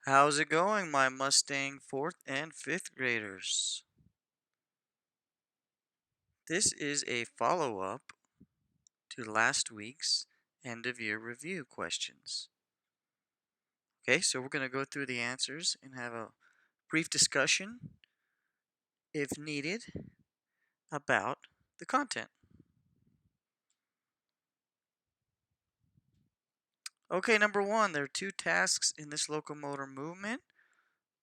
How's it going, my Mustang 4th and 5th graders? This is a follow-up to last week's end-of-year review questions. Okay, so we're going to go through the answers and have a brief discussion, if needed, about the content. Okay, number one, there are two tasks in this locomotor movement,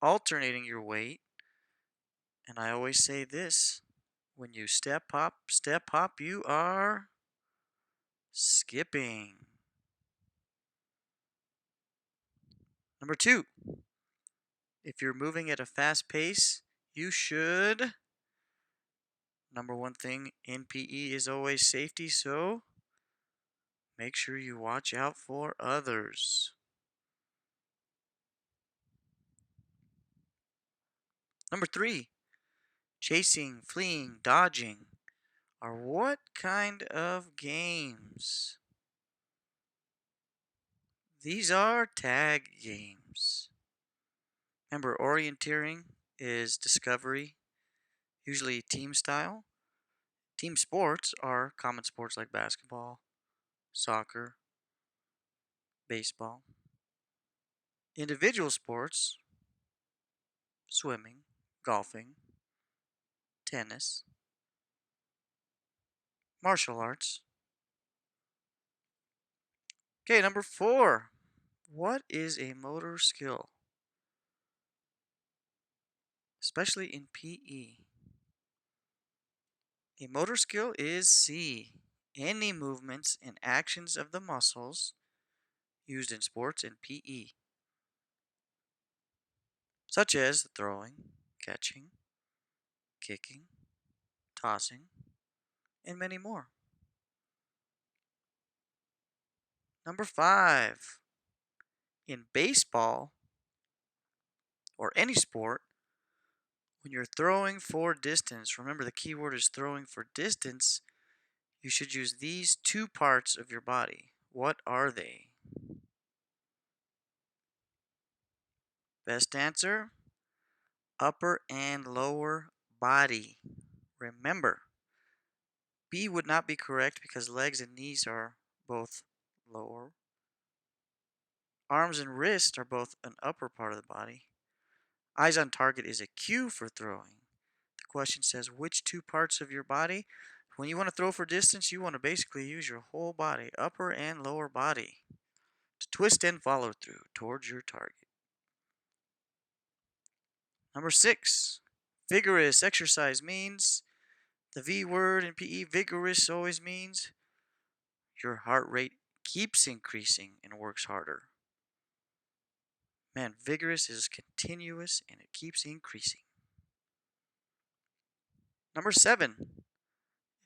alternating your weight. And I always say this, when you step hop, you are skipping. Number two, if you're moving at a fast pace, you should. Number one thing in PE is always safety, so make sure you watch out for others. Number three, chasing, fleeing, dodging are what kind of games? These are tag games. Remember, orienteering is discovery, usually team style. Team sports are common sports like basketball, soccer, baseball. Individual sports, swimming, golfing, tennis, martial arts. Okay, number four. What is a motor skill? Especially in PE. A motor skill is C. Any movements and actions of the muscles used in sports and PE, such as throwing, catching, kicking, tossing, and many more. Number five. In baseball or any sport, when you're throwing for distance, remember the key word is throwing for distance, you should use these two parts of your body. What are they? Best answer, upper and lower body. Remember, B would not be correct because legs and knees are both lower. Arms and wrists are both an upper part of the body. Eyes on target is a cue for throwing. The question says which two parts of your body? When you want to throw for distance, you want to basically use your whole body, upper and lower body, to twist and follow through towards your target. Number six, vigorous exercise means the V word in PE, vigorous, always means your heart rate keeps increasing and works harder. Man, vigorous is continuous and it keeps increasing. Number seven,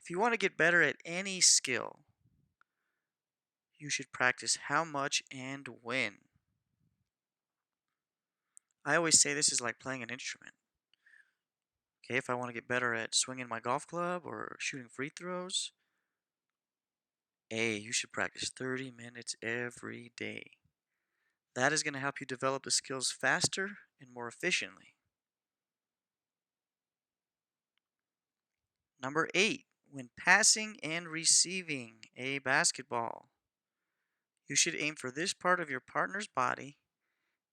if you want to get better at any skill, you should practice how much and when. I always say this is like playing an instrument. Okay, if I want to get better at swinging my golf club or shooting free throws, A, you should practice 30 minutes every day. That is going to help you develop the skills faster and more efficiently. Number 8, when passing and receiving a basketball, you should aim for this part of your partner's body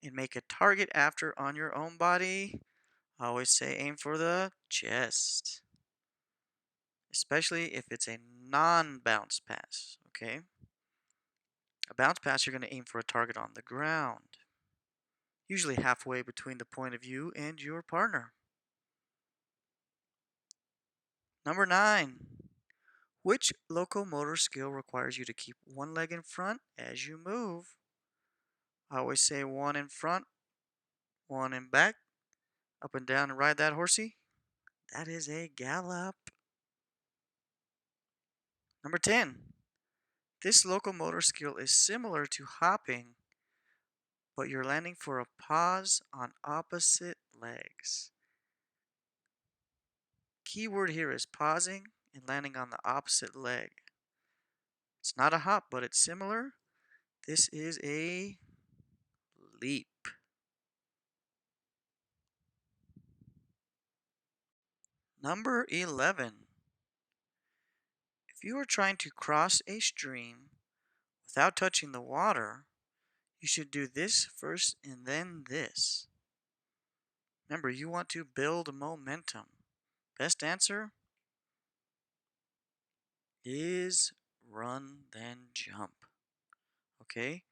and make a target after on your own body. I always say aim for the chest, especially if it's a non-bounce pass, okay? A bounce pass, you're going to aim for a target on the ground, usually halfway between the point of view and your partner. Number 9, which locomotor skill requires you to keep one leg in front as you move? I always say one in front, one in back, up and down and ride that horsey. That is a gallop. Number 10, this locomotor skill is similar to hopping, but you're landing for a pause on opposite legs. Key word here is pausing and landing on the opposite leg. It's not a hop, but it's similar. This is a leap. Number 11. If you are trying to cross a stream without touching the water, you should do this first and then this. Remember, you want to build momentum. Best answer is run, then jump. Okay?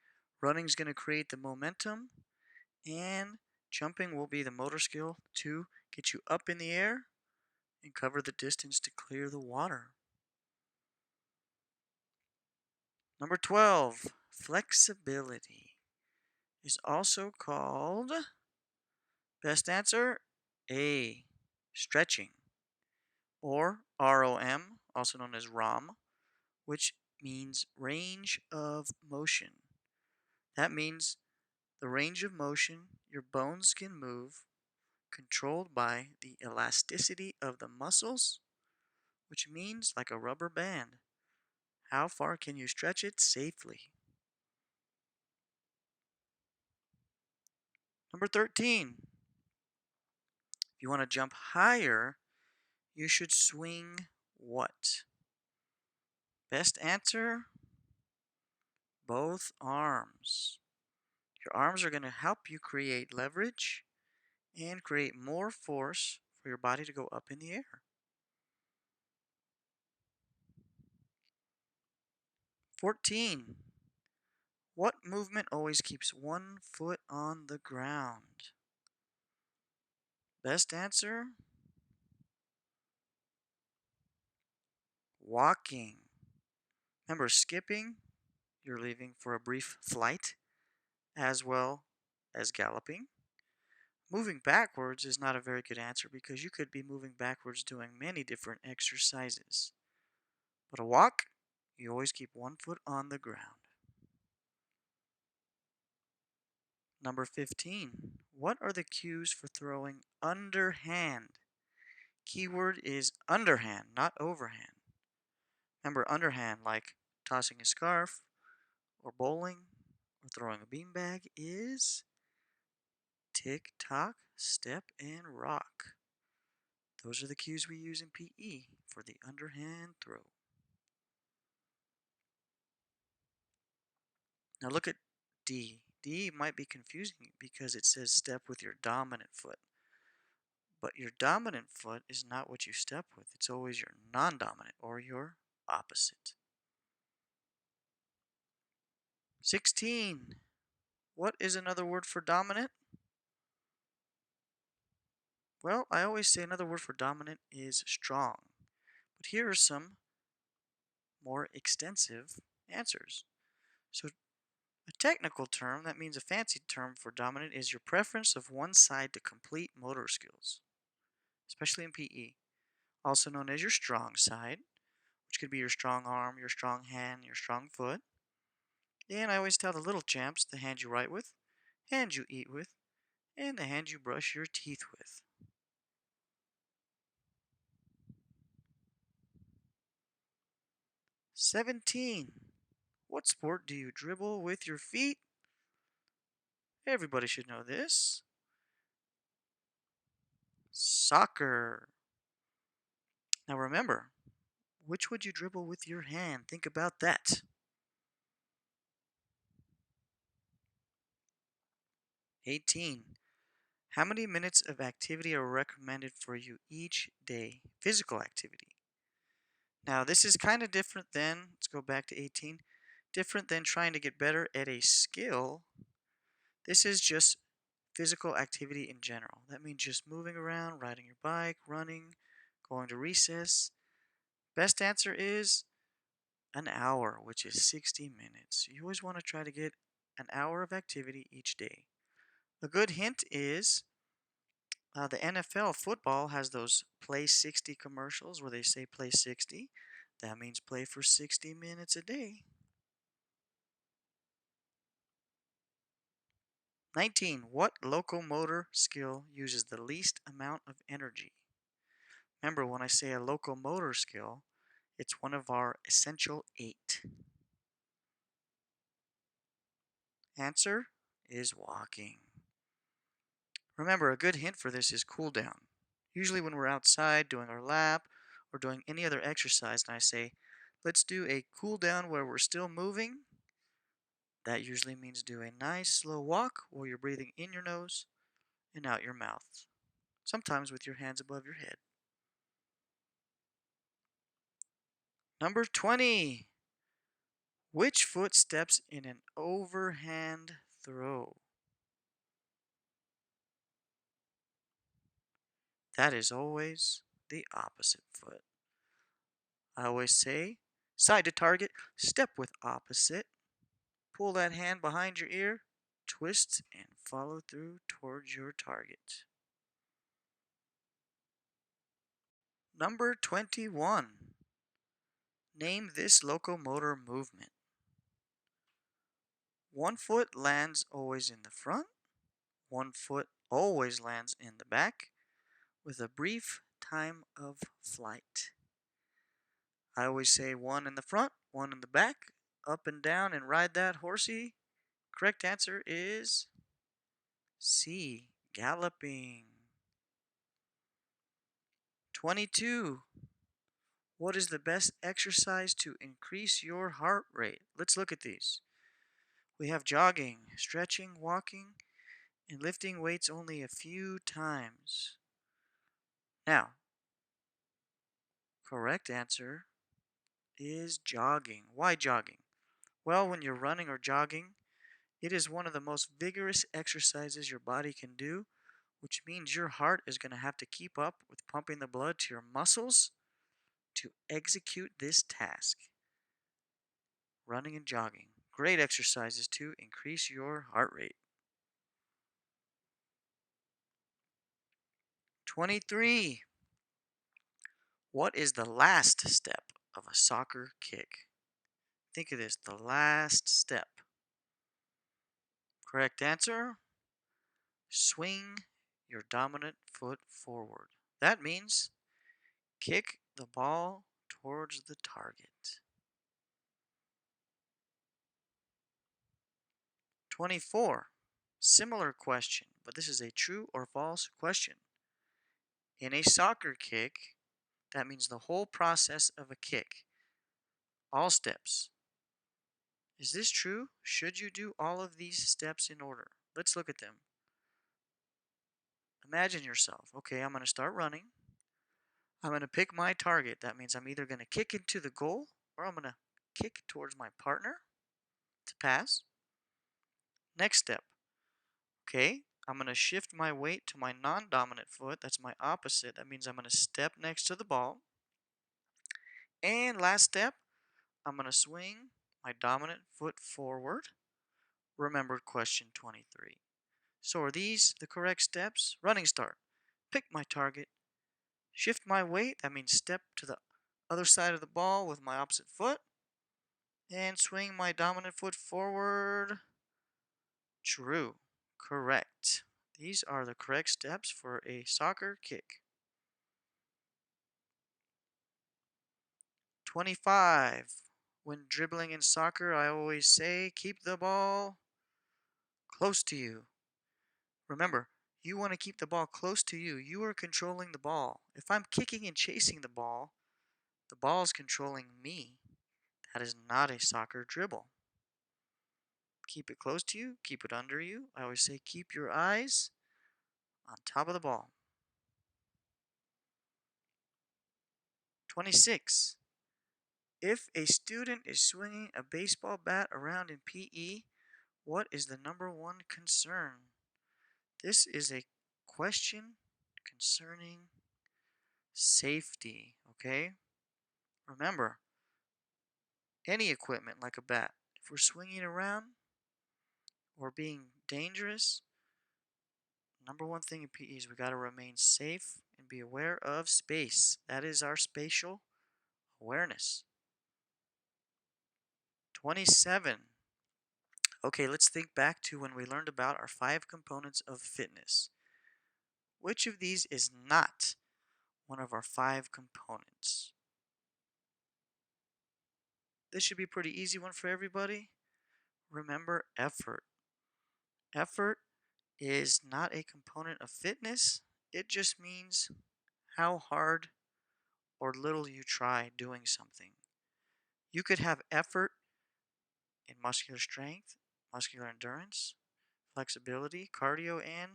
Running is going to create the momentum, and jumping will be the motor skill to get you up in the air and cover the distance to clear the water. Number 12, flexibility is also called, best answer, A, stretching, or ROM, also known as ROM, which means range of motion. That means the range of motion your bones can move, controlled by the elasticity of the muscles, which means like a rubber band. How far can you stretch it safely? Number 13. If you want to jump higher, you should swing what? Best answer, both arms. Your arms are going to help you create leverage and create more force for your body to go up in the air. 14. What movement always keeps one foot on the ground? Best answer, walking. Remember, skipping, you're leaving for a brief flight, as well as galloping. Moving backwards is not a very good answer because you could be moving backwards doing many different exercises. But a walk, you always keep one foot on the ground. Number 15. What are the cues for throwing underhand? Keyword is underhand, not overhand. Remember, underhand, like tossing a scarf, or bowling, or throwing a beanbag, is tick tock, step, and rock. Those are the cues we use in PE for the underhand throw. Now look at D. D might be confusing because it says step with your dominant foot. But your dominant foot is not what you step with. It's always your non-dominant or your opposite. 16. What is another word for dominant? Well, I always say another word for dominant is strong. But here are some more extensive answers. So a technical term, that means a fancy term for dominant, is your preference of one side to complete motor skills, especially in PE. Also known as your strong side, which could be your strong arm, your strong hand, your strong foot. And I always tell the little champs the hand you write with, hand you eat with, and the hand you brush your teeth with. 17. What sport do you dribble with your feet? Everybody should know this. Soccer. Now remember, which would you dribble with your hand? Think about that. 18. How many minutes of activity are recommended for you each day? Physical activity. Now, this is kind of different than, let's go back to 18, different than trying to get better at a skill. This is just physical activity in general. That means just moving around, riding your bike, running, going to recess. Best answer is an hour, which is 60 minutes. You always want to try to get an hour of activity each day. A good hint is the NFL football has those play 60 commercials where they say play 60. That means play for 60 minutes a day. 19. What locomotor skill uses the least amount of energy? Remember, when I say a locomotor skill, it's one of our essential 8. Answer is walking. Remember, a good hint for this is cool down. Usually when we're outside doing our lap or doing any other exercise and I say, let's do a cool down where we're still moving, that usually means do a nice slow walk where you're breathing in your nose and out your mouth, sometimes with your hands above your head. Number 20. Which foot steps in an overhand throw? That is always the opposite foot. I always say, side to target, step with opposite. Pull that hand behind your ear, twist, and follow through towards your target. Number 21. Name this locomotor movement. One foot lands always in the front. One foot always lands in the back with a brief time of flight. I always say one in the front, one in the back, up and down and ride that horsey. Correct answer is C, galloping. 22. What is the best exercise to increase your heart rate? Let's look at these. We have jogging, stretching, walking, and lifting weights only a few times. Now, correct answer is jogging. Why jogging? Well, when you're running or jogging, it is one of the most vigorous exercises your body can do, which means your heart is going to have to keep up with pumping the blood to your muscles to execute this task. Running and jogging. Great exercises to increase your heart rate. 23. What is the last step of a soccer kick? Think of this, the last step. Correct answer, swing your dominant foot forward. That means kick the ball towards the target. 24. Similar question, but this is a true or false question. In a soccer kick, that means the whole process of a kick. All steps. Is this true? Should you do all of these steps in order? Let's look at them. Imagine yourself. Okay, I'm going to start running. I'm going to pick my target. That means I'm either going to kick into the goal or I'm going to kick towards my partner to pass. Next step. Okay, I'm going to shift my weight to my non-dominant foot. That's my opposite. That means I'm going to step next to the ball. And last step, I'm going to swing my dominant foot forward. Remember question 23. So are these the correct steps? Running start. Pick my target. Shift my weight. That means step to the other side of the ball with my opposite foot. And swing my dominant foot forward. True. Correct. These are the correct steps for a soccer kick. 25. When dribbling in soccer, I always say keep the ball close to you. Remember, you want to keep the ball close to you. You are controlling the ball. If I'm kicking and chasing the ball is controlling me. That is not a soccer dribble. Keep it close to you. Keep it under you. I always say keep your eyes on top of the ball. 26. If a student is swinging a baseball bat around in PE, what is the number one concern? This is a question concerning safety, okay? Remember, any equipment like a bat, if we're swinging around or being dangerous, number one thing in PE is we got to remain safe and be aware of space. That is our spatial awareness. 27. Okay, let's think back to when we learned about our 5 components of fitness. Which of these is not one of our 5 components? This should be a pretty easy one for everybody. Remember effort. Effort is not a component of fitness. It just means how hard or little you try doing something. You could have effort in muscular strength, muscular endurance, flexibility, cardio, and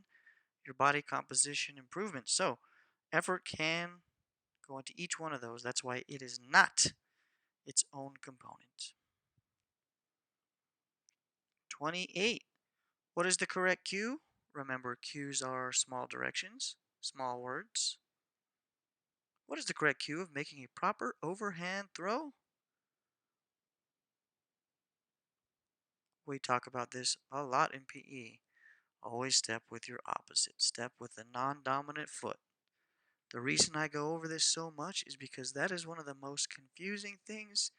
your body composition improvement. So, effort can go into each one of those. That's why it is not its own component. 28. What is the correct cue? Remember, cues are small directions, small words. What is the correct cue of making a proper overhand throw? We talk about this a lot in PE. Always step with your opposite. Step with the non-dominant foot. The reason I go over this so much is because that is one of the most confusing things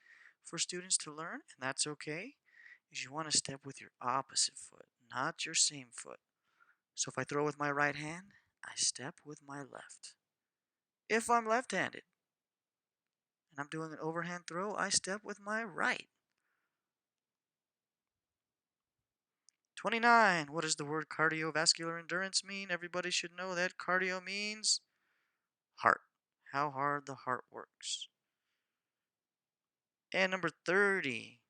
for students to learn, and that's okay, is you want to step with your opposite foot, not your same foot. So if I throw with my right hand, I step with my left. If I'm left-handed and I'm doing an overhand throw, I step with my right. 29. What does the word cardiovascular endurance mean? Everybody should know that cardio means heart. How hard the heart works. And number 30.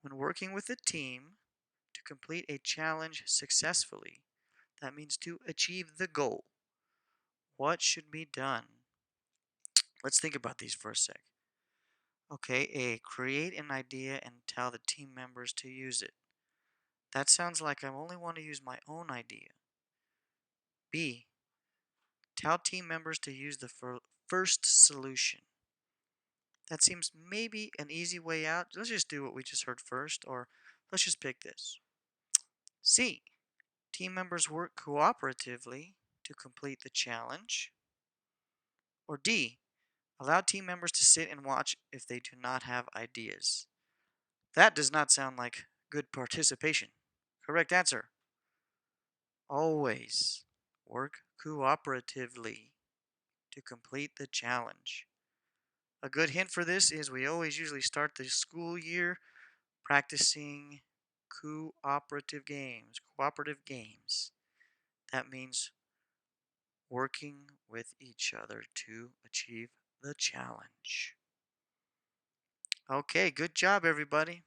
When working with a team to complete a challenge successfully, that means to achieve the goal. What should be done? Let's think about these for a sec. Okay, A. Create an idea and tell the team members to use it. That sounds like I only want to use my own idea. B. Tell team members to use the first solution. That seems maybe an easy way out. Let's just do what we just heard first, or let's just pick this. C. Team members work cooperatively to complete the challenge. Or D. Allow team members to sit and watch if they do not have ideas. That does not sound like good participation. Correct answer. Always work cooperatively to complete the challenge. A good hint for this is we always usually start the school year practicing cooperative games. Cooperative games. That means working with each other to achieve the challenge. Okay, good job, everybody.